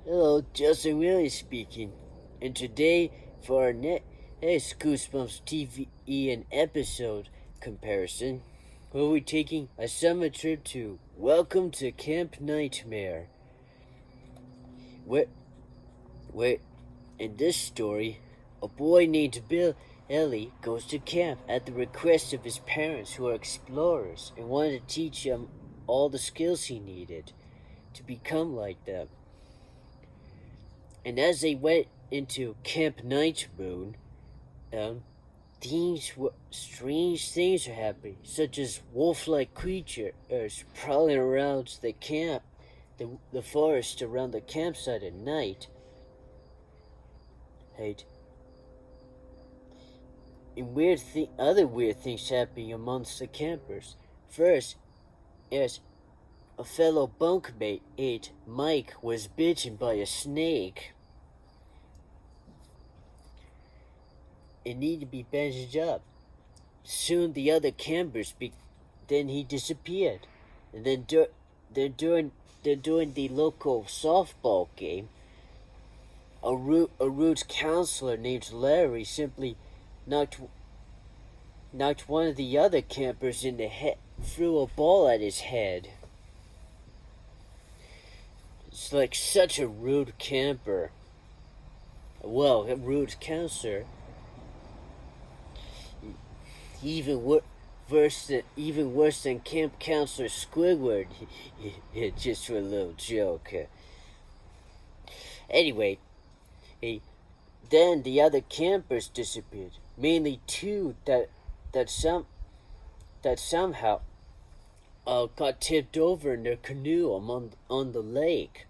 Hello, Justin Williams speaking. And today, for our next Goosebumps TV and episode comparison, we'll be taking a summer trip to Welcome to Camp Nightmare. Where, where in this story, a boy named Bill Ellie goes to camp at the request of his parents, who are explorers and wanted to teach him all the skills he needed to become like them. And as they went into Camp Night Moon, strange things are happening, such as wolf-like creatures prowling around the forest around the campsite at night. Right? And other weird things happening amongst the campers. First, as a fellow bunkmate, Mike, was bitten by a snake and needed to be bandaged up. Soon the other campers, then he disappeared. And then during the local softball game, a rude counselor named Larry simply knocked one of the other campers in the head, threw a ball at his head. It's like such a rude camper. Well, a rude counselor. Even worse than camp counselor Squidward. Just for a little joke. Anyway, then the other campers disappeared. Mainly two that somehow got tipped over in their canoe on the lake.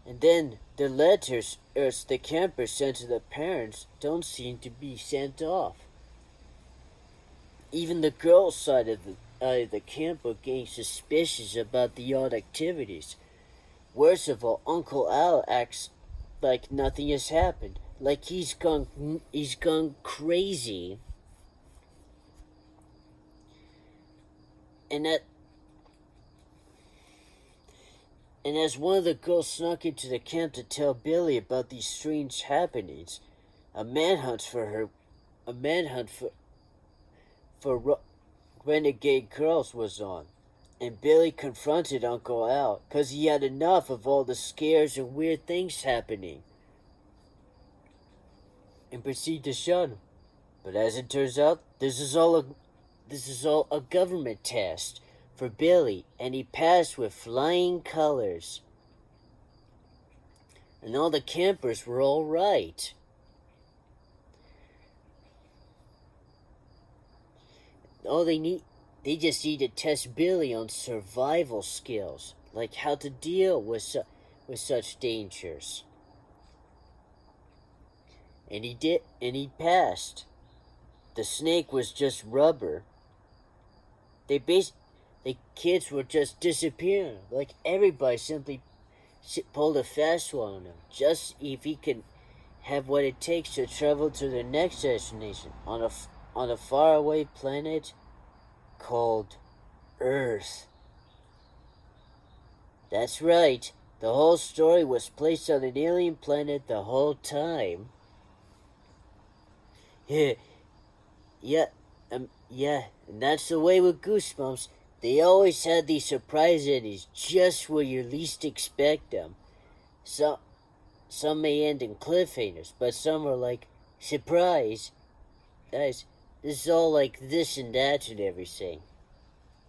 And then the letters the campers sent to their parents don't seem to be sent off. Even the girls' side of the camp are getting suspicious about the odd activities. Worst of all, Uncle Al acts like nothing has happened, like he's gone crazy. And as one of the girls snuck into the camp to tell Billy about these strange happenings, a manhunt for renegade girls was on, and Billy confronted Uncle Al because he had enough of all the scares and weird things happening, and proceeded to shun him. But as it turns out, this is all a government test for Billy, and he passed with flying colors. And all the campers were all right. They just need to test Billy on survival skills, like how to deal with such dangers. And he passed. The snake was just rubber. The kids were just disappearing, like everybody simply pulled a fast one on him, just if he could have what it takes to travel to the next destination on a faraway planet called Earth. That's right. The whole story was placed on an alien planet the whole time. Yeah, and that's the way with Goosebumps. They always had these surprise endings just where you least expect them. Some may end in cliffhangers, but some are like, surprise. Guys, this is all like this and that and everything.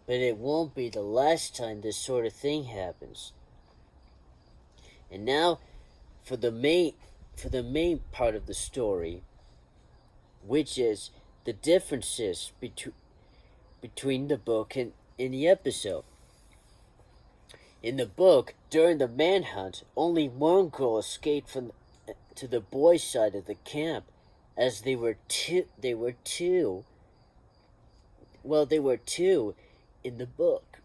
But it won't be the last time this sort of thing happens. And now, for the main part of the story, which is the differences between the book and in the episode. In the book, during the manhunt, only one girl escaped to the boys' side of the camp, as they were two. Well, they were two in the book.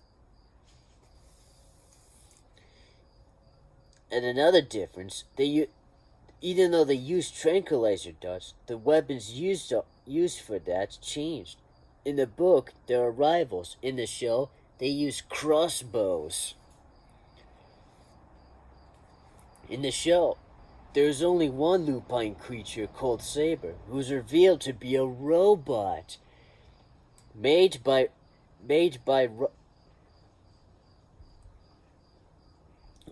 And another difference, even though they used tranquilizer darts, the weapons used for that changed. In the book, there are rivals. In the show, they use crossbows. In the show, there's only one lupine creature called Saber, who's revealed to be a robot made by made by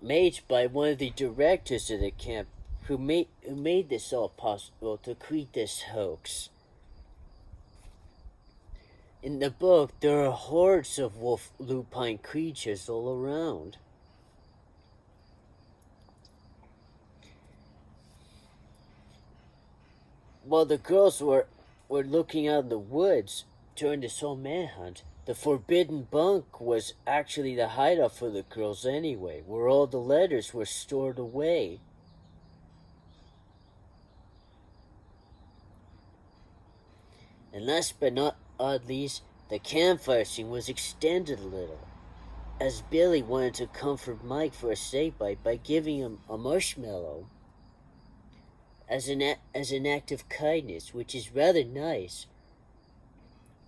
made by one of the directors of the camp who made this all possible to create this hoax. In the book, there are hordes of wolf lupine creatures all around. While the girls were looking out in the woods during this whole manhunt, the forbidden bunk was actually the hideout for the girls anyway, where all the letters were stored away. And last but not least, the campfire scene was extended a little, as Billy wanted to comfort Mike for a snake bite by giving him a marshmallow as an act of kindness, which is rather nice.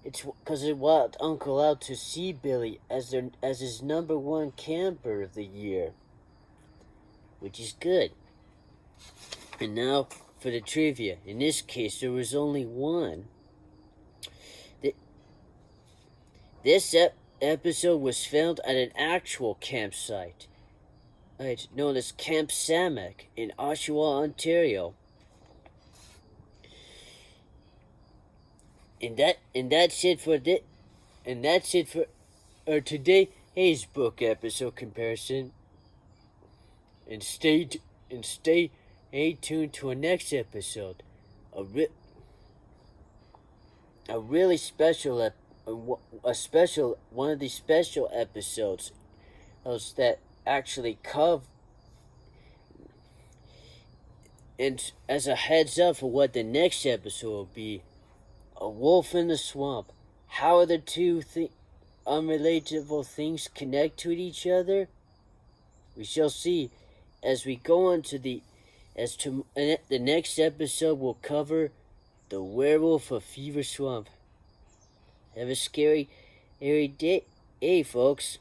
It's because it wanted Uncle out to see Billy as his number one camper of the year, which is good. And now for the trivia. In this case, there was only one. This episode was filmed at an actual campsite, known as Camp Samak in Oshawa, Ontario. And that's it for today's book episode comparison. And stay tuned to our next episode. A really special one of these special episodes that actually cover. And as a heads up for what the next episode will be, a wolf in the swamp. How are the two unrelatable things connect to each other? We shall see as we go on to the next episode will cover the werewolf of Fever Swamp. Have a scary day, folks.